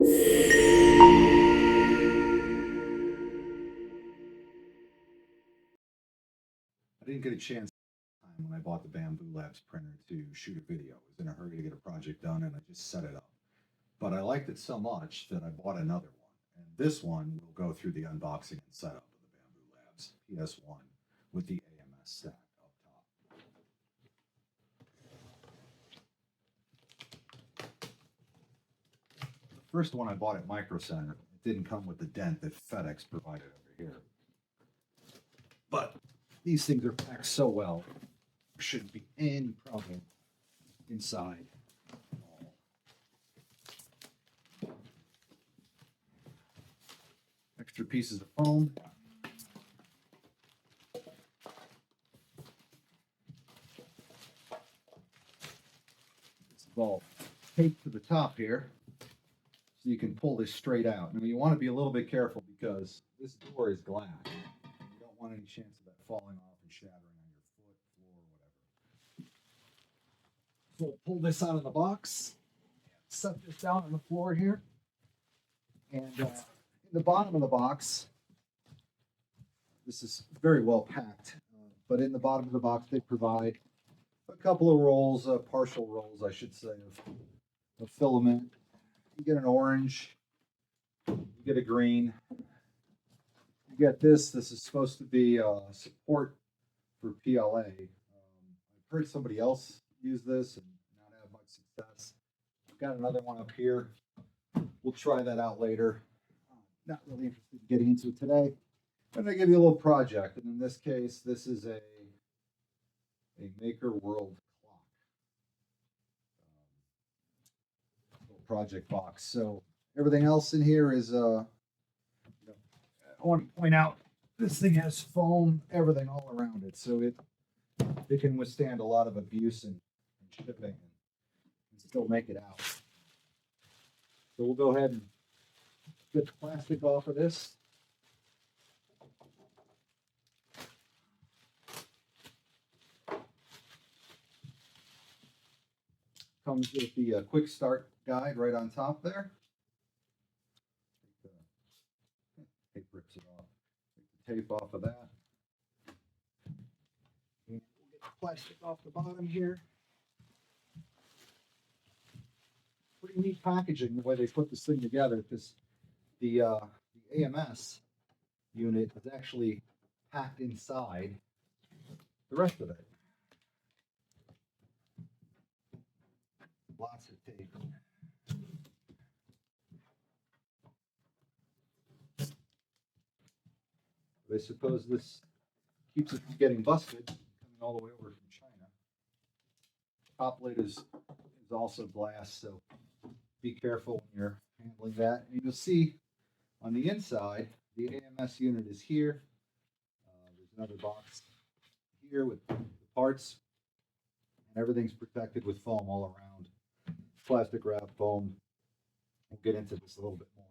I didn't get a chance when I bought the BambuLabs printer to shoot a video. I was in a hurry to get a project done and I just set it up. But I liked it so much that I bought another one. And this one will go through the unboxing and setup of the BambuLabs PS1 with the AMS stack up top. The first one I bought at Micro Center, it didn't come with the dent that FedEx provided over here. But these things are packed so well, there shouldn't be any problem inside. Extra pieces of foam. It's all taped to the top here, so you can pull this straight out. Now you want to be a little bit careful because this door is glass. You don't want any chance of that falling off and shattering on your foot, floor, whatever. So we'll pull this out of the box, set this down on the floor here, and in the bottom of the box, this is very well packed, but in the bottom of the box they provide a couple of rolls, partial rolls I should say, of filament. You get an orange, you get a green, you get this. This is supposed to be support for PLA. I've heard somebody else use this and not have much success. I've got another one up here. We'll try that out later. Not really interested in getting into it today. I'm going to give you a little project, and in this case, this is a Maker World clock. Little project box. So everything else in here is, I want to point out, this thing has foam, everything all around it, so it can withstand a lot of abuse and shipping and still make it out. So we'll go ahead and get the plastic off of this. Comes with the quick start guide right on top there. Tape rips it off. Take the tape off of that. And we'll get the plastic off the bottom here. Pretty neat packaging the way they put this thing together, because the AMS unit is actually packed inside the rest of it. Lots of tape. I suppose this keeps it from getting busted, coming all the way over from China. Top lid is also glass, so be careful when you're handling that. And you'll see on the inside, the AMS unit is here. There's another box here with the parts, and everything's protected with foam all around. Plastic wrap foam. We'll get into this a little bit more.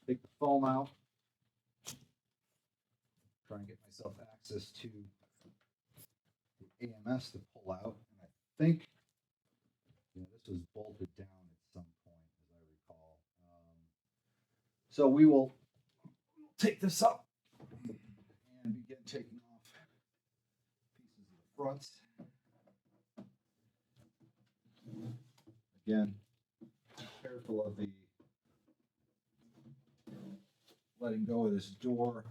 Take the foam out. Try and get myself access to the AMS to pull out. And I think this was bolted down at some point, as I recall. So we will take this up and begin taking off pieces of the front. Again, be careful of the letting go of this door.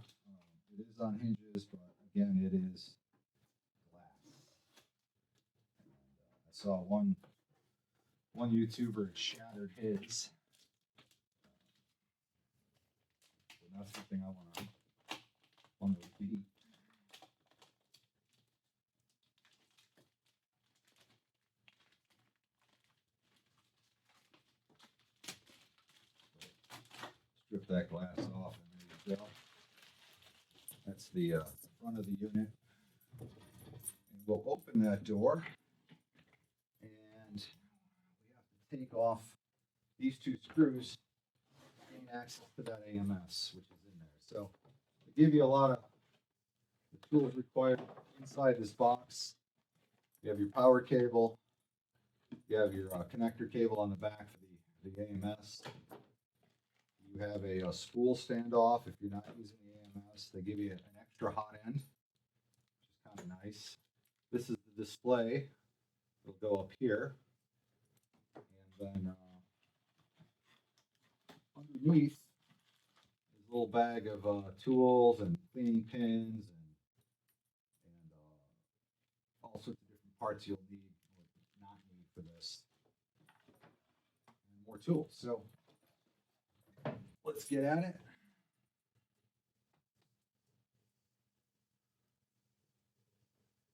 It is on hinges, but again, it is glass. And, I saw one YouTuber had shattered his. So that's something I want to repeat. Strip that glass off, and there you go. That's the front of the unit. And we'll open that door, and we have to take off these two screws to gain access to that AMS, which is in there. So they give you a lot of the tools required inside this box. You have your power cable, you have your connector cable on the back for the the AMS. You have a spool standoff if you're not using the AMS. They give you an extra hot end, which is kind of nice. This is the display. It'll go up here. And then underneath is a little bag of tools and cleaning pins and all sorts of different parts you'll need or not need for this. And more tools. So let's get at it.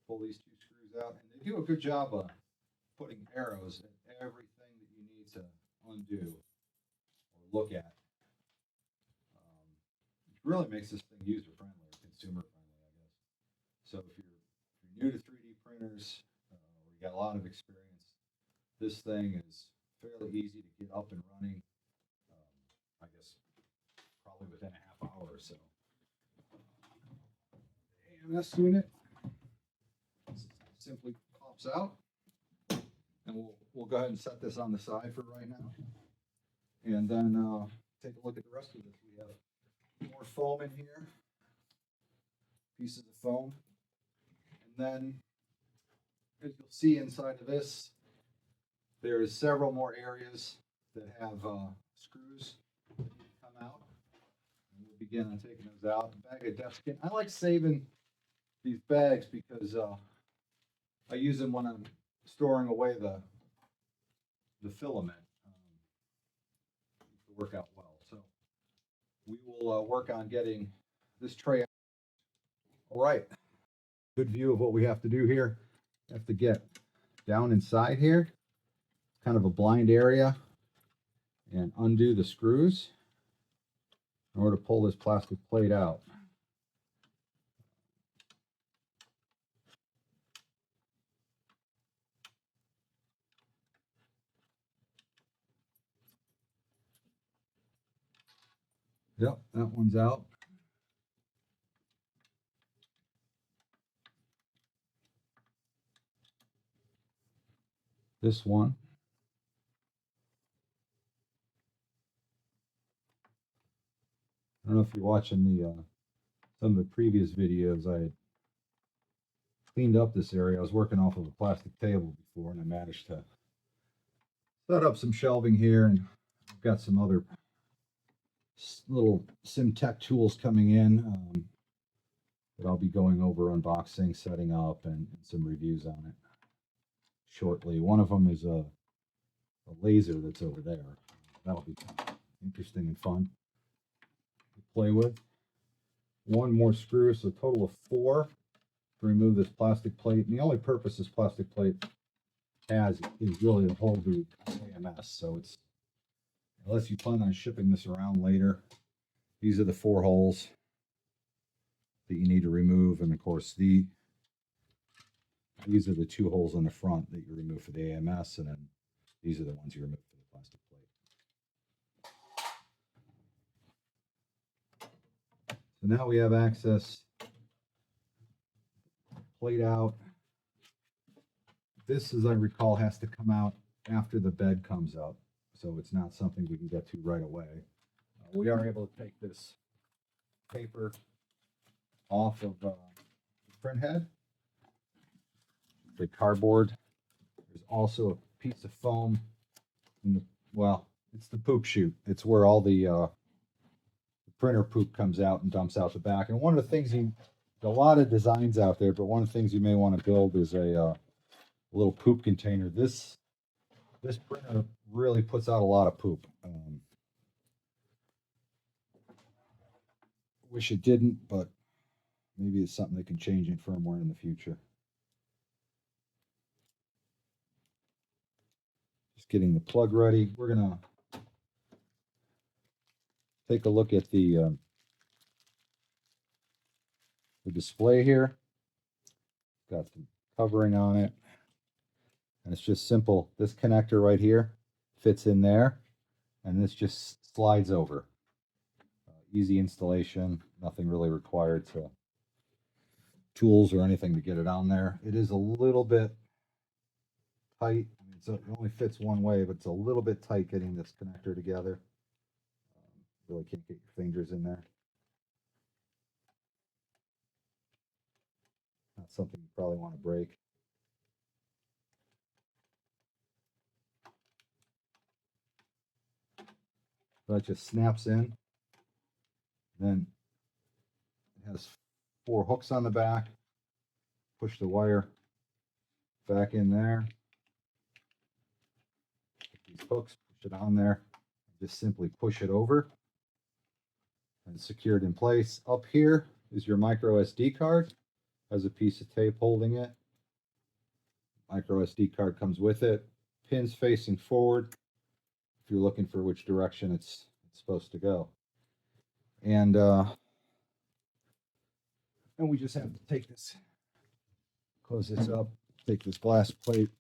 Pull these two screws out, and they do a good job of putting arrows in everything that you need to undo or look at. It really makes this thing user friendly or consumer friendly, I guess. So if you're new to 3D printers or you got a lot of experience, this thing is fairly easy to get up and running. I guess probably within a half hour or so. The AMS unit simply pops out, and we'll go ahead and set this on the side for right now, and then take a look at the rest of this. We have more foam in here, pieces of foam, and then as you'll see inside of this, there's several more areas that have screws that need to come out. And we'll begin on taking those out. A bag of desiccant. I like saving these bags because I use them when I'm storing away the filament to work out well. So we will work on getting this tray out. All right, good view of what we have to do here. We have to get down inside here, kind of a blind area, and undo the screws in order to pull this plastic plate out. Yep, that one's out. This one. I don't know if you're watching the some of the previous videos. I had cleaned up this area. I was working off of a plastic table before, and I managed to set up some shelving here, and I've got some other little SimTech tools coming in that I'll be going over, unboxing, setting up, and some reviews on it shortly. One of them is a laser that's over there. That'll be interesting and fun to play with. One more screw, so a total of 4 to remove this plastic plate. And the only purpose this plastic plate has is really to hold the AMS. So it's, unless you plan on shipping this around later, these are the 4 holes that you need to remove. And of course, these are the 2 holes on the front that you remove for the AMS, and then these are the ones you remove for the plastic plate. So now we have access. Plate out. This, as I recall, has to come out after the bed comes out, so it's not something we can get to right away. We are able to take this paper off of the print head, the cardboard. There's also a piece of foam in the, well, it's the poop chute. It's where all the printer poop comes out and dumps out the back. And one of the things a lot of designs out there, but one of the things you may want to build is a little poop container. This printer really puts out a lot of poop. Wish it didn't, but maybe it's something that can change in firmware in the future. Just getting the plug ready. We're gonna take a look at the display here. Got some covering on it, and it's just simple. This connector right here fits in there, and this just slides over. Easy installation, nothing really required to tools or anything to get it on there. It is a little bit tight. I mean, So it only fits one way, but it's a little bit tight getting this connector together. Really can't get your fingers in there. Not something you probably want to break. So that just snaps in. Then it has 4 hooks on the back. Push the wire back in there. These hooks, push it on there. Just simply push it over and secure it in place. Up here is your micro SD card. Has a piece of tape holding it. Micro SD card comes with it. Pins facing forward if you're looking for which direction it's supposed to go. And we just have to take this, close this up, take this glass plate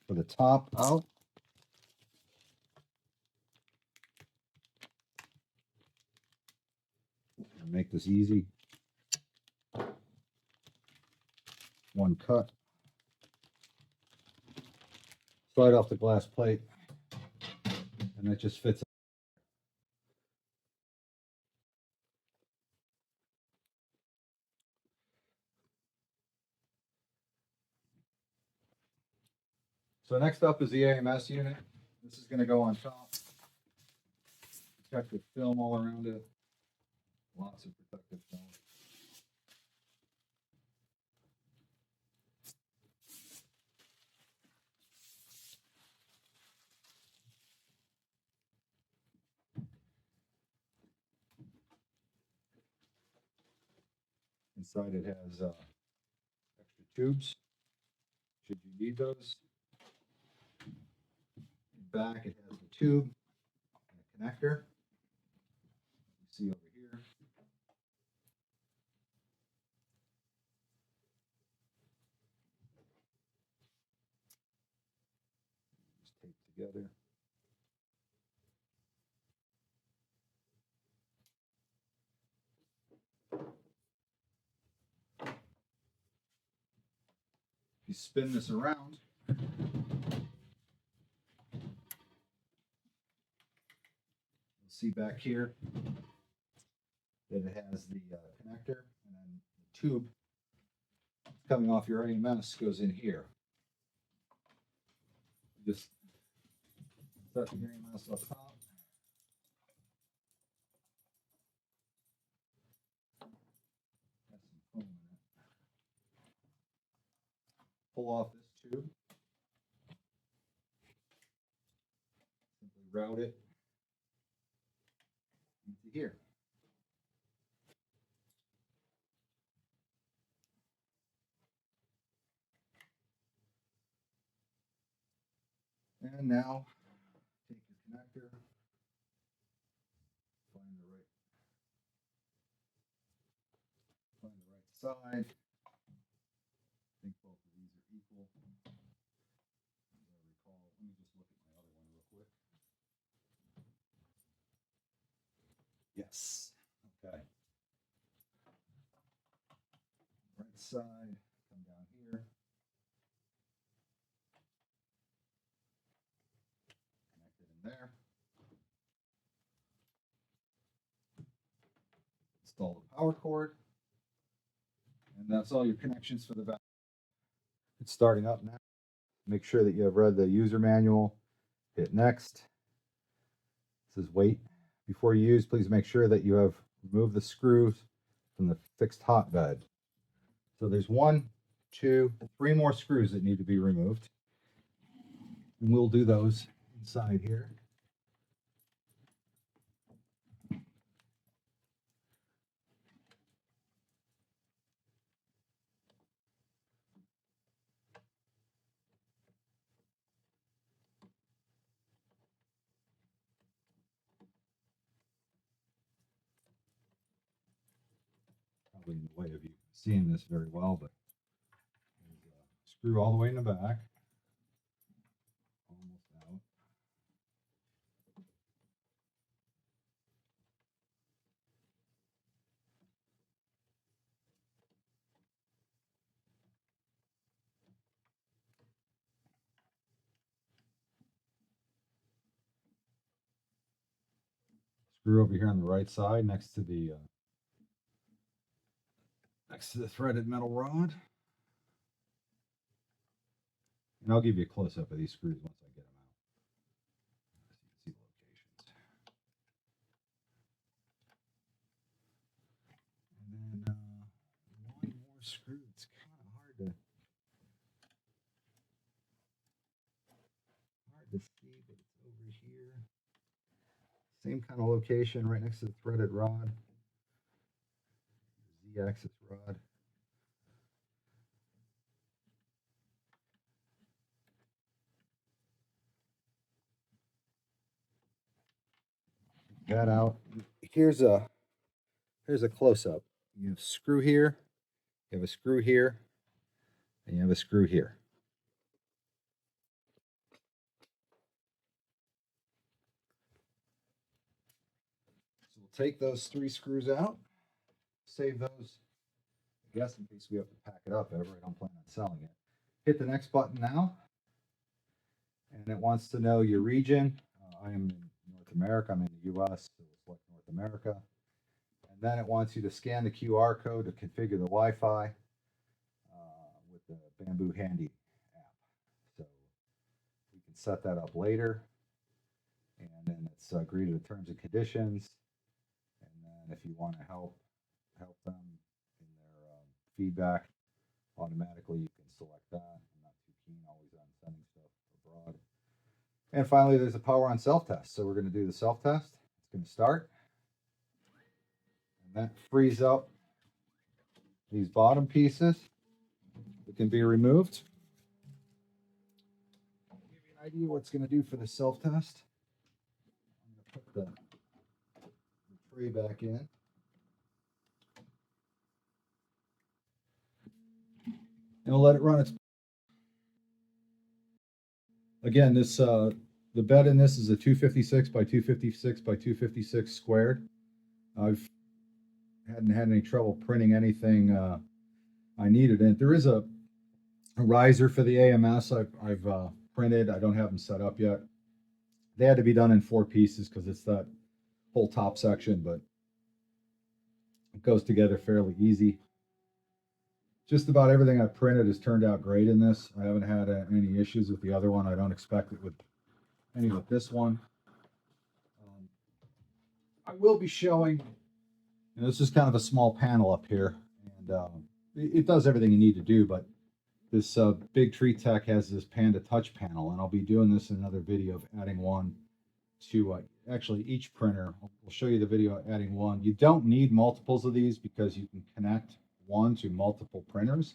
for the top out. And make this easy. One cut. Slide off the glass plate, and that just fits. So next up is the AMS unit. This is going to go on top. Protective film all around it. Lots of protective film. Inside it has extra tubes, should you need those. Back it has the tube and a connector. You see over here. Just tape together. If you spin this around, you'll see back here that it has the connector, and then the tube coming off your AMS goes in here. You just set the AMS up top. Has some foam in it. Pull off this tube. Simply route it into here. And now take your connector, find the right side. I think both of these are equal. As I recall, let me just look at my other one real quick. Yes. Okay. Right side, come down here. Connect it in there. Install the power cord. And that's all your connections for the back. It's starting up now. Make sure that you have read the user manual. Hit next. It says wait. Before you use, please make sure that you have removed the screws from the fixed hotbed. So there's 1, 2, 3 more screws that need to be removed. And we'll do those inside here. Probably in the way of you seeing this very well, but there's a screw all the way in the back. Almost out. screw over here on the right side next to the threaded metal rod. And I'll give you a close-up of these screws once I get them out, so you can see the locations. And then one more screw. It's kind of hard to see, but it's over here. Same kind of location, right next to the threaded rod, Z-axis rod. That out. Here's a close-up. You have a screw here, you have a screw here, and you have a screw here. So we'll take those 3 screws out, save those, I guess, in case we have to pack it up ever. I don't plan on selling it. Hit the next button now, and it wants to know your region. I am in North America. I'm in the US, so we'll select North America. And then it wants you to scan the QR code to configure the Wi-Fi with the Bamboo Handy app. So we can set that up later. And then it's agree to the terms and conditions. And then if you want to help them in their feedback, automatically you can select that. I'm not too keen always on sending stuff abroad. And finally, there's a power on self-test. So we're going to do the self-test. It's going to start. And that frees up these bottom pieces that can be removed. I'll give you an idea what it's going to do for the self-test. I'm going to put the tray back in. And we'll let it run its. Again, this the bed in this is a 256 by 256 by 256 squared. Hadn't had any trouble printing anything I needed. And there is a riser for the AMS I've printed. I don't have them set up yet. They had to be done in 4 pieces because it's that whole top section, but it goes together fairly easy. Just about everything I've printed has turned out great in this. I haven't had any issues with the other one. I don't expect it with any with this one. I will be showing, this is kind of a small panel up here, and it does everything you need to do, but this Big Tree Tech has this Panda Touch panel, and I'll be doing this in another video of adding one to actually each printer. We'll show you the video of adding one. You don't need multiples of these because you can connect one to multiple printers.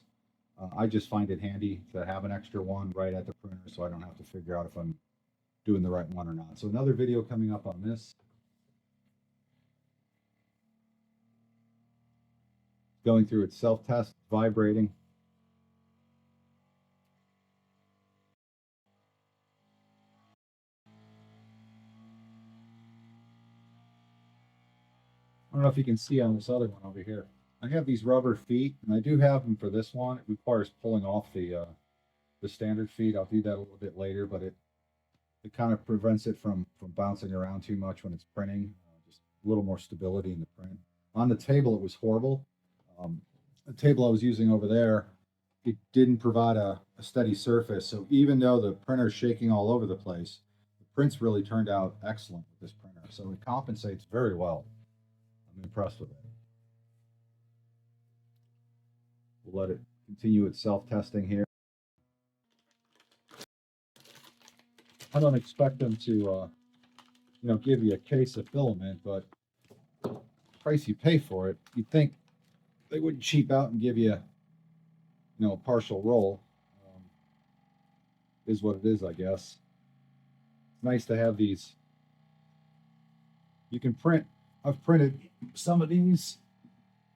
I just find it handy to have an extra one right at the printer so I don't have to figure out if I'm doing the right one or not. So another video coming up on this. Going through its self-test, vibrating. I don't know if you can see on this other one over here. I have these rubber feet, and I do have them for this one. It requires pulling off the standard feet. I'll do that a little bit later, but it kind of prevents it from bouncing around too much when it's printing. Just a little more stability in the print. On the table, it was horrible. The table I was using over there, it didn't provide a steady surface. So even though the printer's shaking all over the place, the prints really turned out excellent with this printer. So it compensates very well. I'm impressed with it. We'll let it continue its self-testing here. I don't expect them to, give you a case of filament, but the price you pay for it, you'd think they wouldn't cheap out and give you, a partial roll. Is what it is, I guess. It's nice to have these. You can print. I've printed some of these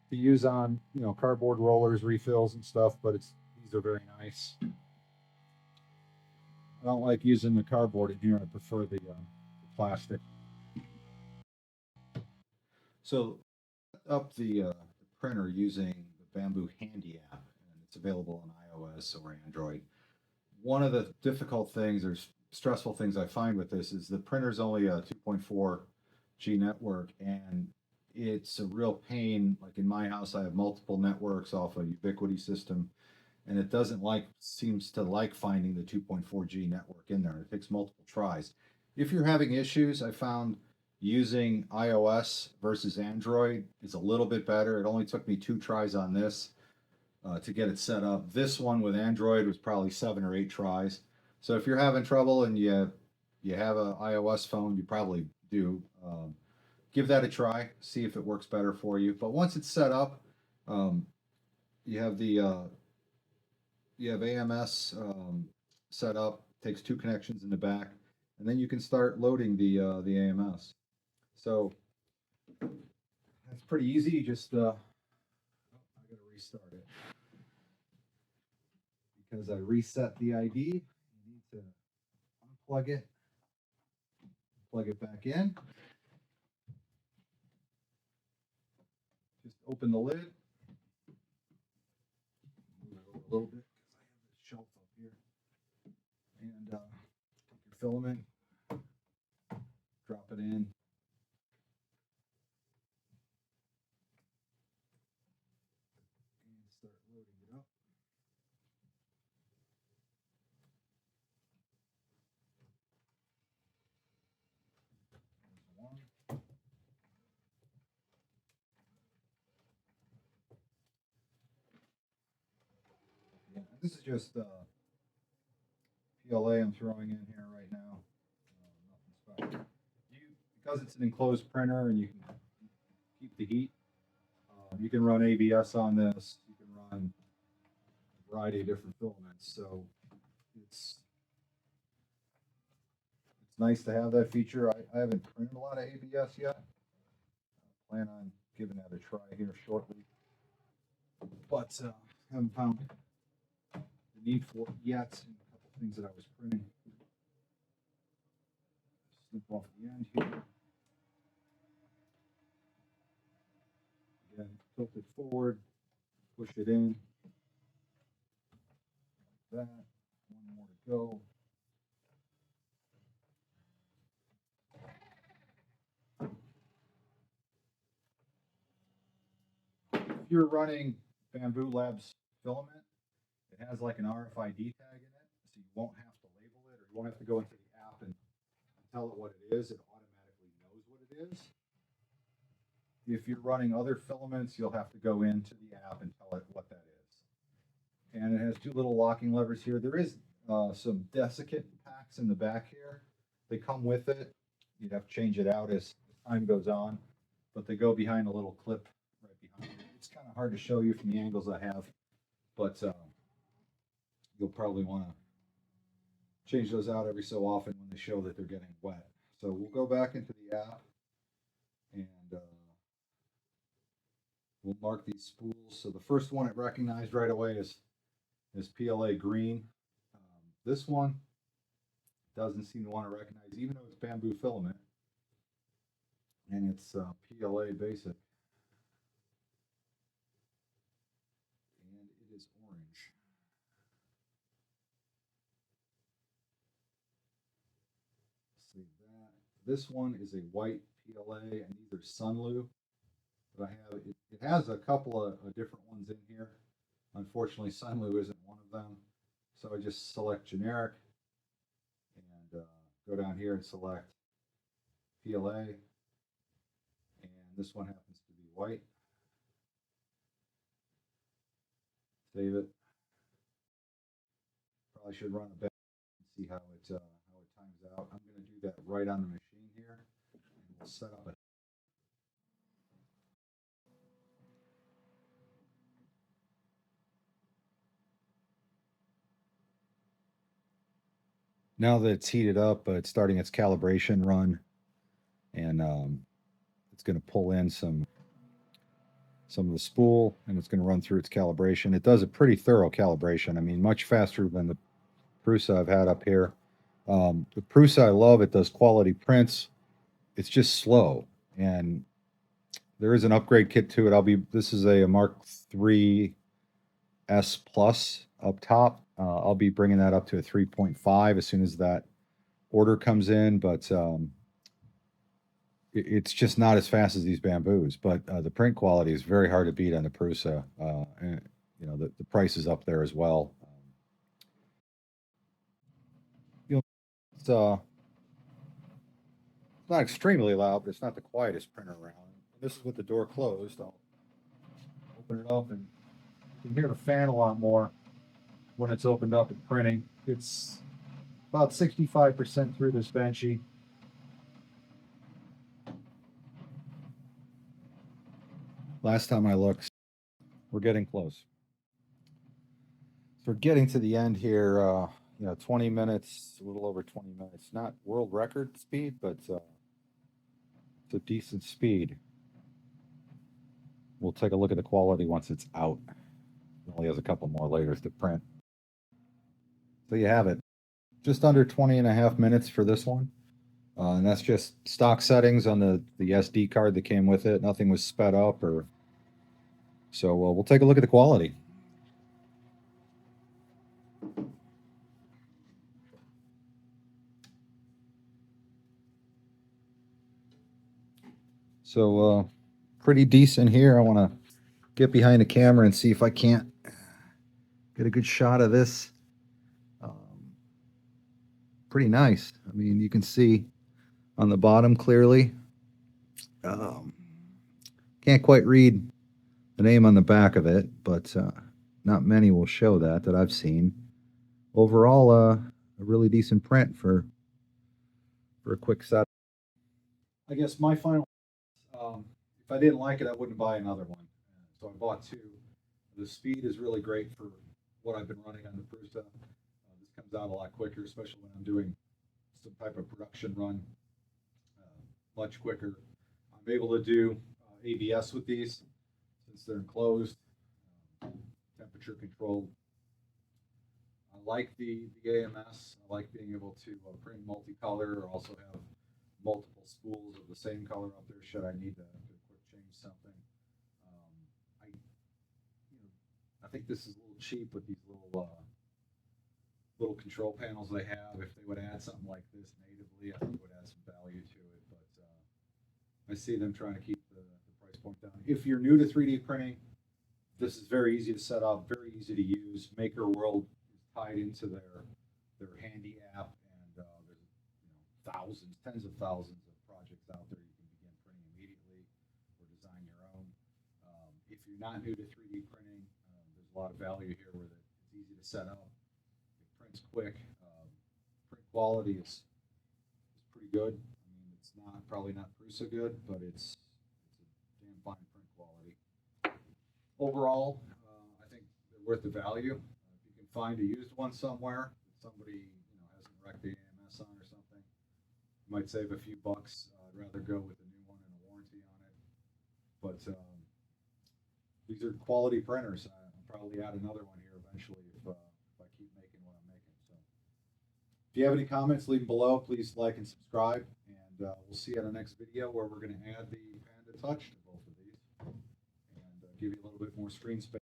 to use on, cardboard rollers, refills, and stuff, but these are very nice. I don't like using the cardboard in here. I prefer the plastic. So, up the printer using the Bamboo Handy app, and it's available on iOS or Android. One of the difficult things or stressful things I find with this is the printer's only a 2.4 G network, and it's a real pain. Like in my house, I have multiple networks off a Ubiquity system, and it doesn't seems to like finding the 2.4G network in there. It takes multiple tries. If you're having issues, I found using iOS versus Android is a little bit better. It only took me 2 tries on this to get it set up. This one with Android was probably 7 or 8 tries. So if you're having trouble and you have an iOS phone, you probably do. Give that a try. See if it works better for you. But once it's set up, um, you have the you have AMS set up. Takes 2 connections in the back, and then you can start loading the AMS. So that's pretty easy. You just I gotta restart it because I reset the ID. You need to unplug it, plug it back in. Just open the lid, move it over a little bit because I have this shelf up here, and take your filament, drop it in. And start loading it up. There's one. Yeah, this is just PLA I'm throwing in here right now. Nothing special. Because it's an enclosed printer and you can keep the heat, you can run ABS on this. You can run a variety of different filaments. So it's it's nice to have that feature. I haven't printed a lot of ABS yet. I plan on giving that a try here shortly, but haven't found the need for it yet. And a couple things that I was printing. Snip off the end here. Again, tilt it forward, push it in. Like that. One more to go. If you're running BambuLabs filament, it has like an RFID tag in it, so you won't have to label it or you won't have to go into the app and tell it what it is. It automatically knows what it is. If you're running other filaments, you'll have to go into the app and tell it what that is. And it has 2 little locking levers here. There is some desiccant packs in the back here. They come with it. You'd have to change it out as time goes on, but they go behind a little clip right behind it. It's kind of hard to show you from the angles I have, but you'll probably want to change those out every so often when they show that they're getting wet. So we'll go back into the app and we'll mark these spools. So the first one it recognized right away is PLA green. This one doesn't seem to want to recognize, even though it's bamboo filament, and it's PLA basic. And it is orange. Save that. This one is a white PLA, and these are Sunlu that I have. It has a couple of different ones in here. Unfortunately, Sunlu isn't one of them. So I just select generic and go down here and select PLA. And this one happens to be white. Save it. Probably should run a bench and see how it times out. I'm going to do that right on the machine here, and we'll set up a. Now that it's heated up, it's starting its calibration run, and it's going to pull in some of the spool, and it's going to run through its calibration. It does a pretty thorough calibration. I mean, much faster than the Prusa I've had up here. The Prusa I love. It does quality prints. It's just slow, and there is an upgrade kit to it. This is a Mark III S Plus up top. I'll be bringing that up to a 3.5 as soon as that order comes in. But it's just not as fast as these bamboos, but the print quality is very hard to beat on the Prusa. And you know, the price is up there as well. You know, it's not extremely loud, but it's not the quietest printer around. And this is with the door closed. I'll open it up, and you can hear the fan a lot more when it's opened up and printing. It's about 65% through this Benchy. Last time I looked, we're getting close. So we're getting to the end here. 20 minutes, a little over 20 minutes. Not world record speed, but it's a decent speed. We'll take a look at the quality once it's out. It only has a couple more layers to print. So you have it. Just under 20 and a half minutes for this one. And that's just stock settings on the SD card that came with it. Nothing was sped up or so. We'll take a look at the quality. So pretty decent here. I want to get behind the camera and see if I can't get a good shot of this. Pretty nice. I mean, you can see on the bottom clearly. Can't quite read the name on the back of it, but not many will show that I've seen. Overall, a really decent print for a quick set. I guess my final, if I didn't like it, I wouldn't buy another one. So I bought two. The speed is really great for what I've been running on the Prusa. This comes out a lot quicker, especially when I'm doing some type of production run. Much quicker. I'm able to do ABS with these since they're enclosed, temperature controlled. I like the AMS. I like being able to print multicolor or also have multiple spools of the same color up there should I need to quick change something. I think this is a little cheap with these little control panels they have. If they would add something like this natively, I think it would add some value to it. But I see them trying to keep the price point down. If you're new to 3D printing, this is very easy to set up, very easy to use. Maker World is tied into their handy app, and there's thousands, tens of thousands of projects out there you can begin printing immediately or design your own. If you're not new to 3D printing, there's a lot of value here where it's easy to set up. It prints quick. Print quality is pretty good. I mean, it's probably not Prusa good, but it's a damn fine print quality. Overall, I think they're worth the value. If you can find a used one somewhere that somebody hasn't wrecked the AMS on or something, you might save a few bucks. I'd rather go with a new one and a warranty on it. But these are quality printers. I'll probably add another one here eventually if I keep making what I'm making. So, if you have any comments, leave them below. Please like and subscribe, and we'll see you in the next video where we're going to add the Panda Touch to both of these and give you a little bit more screen space.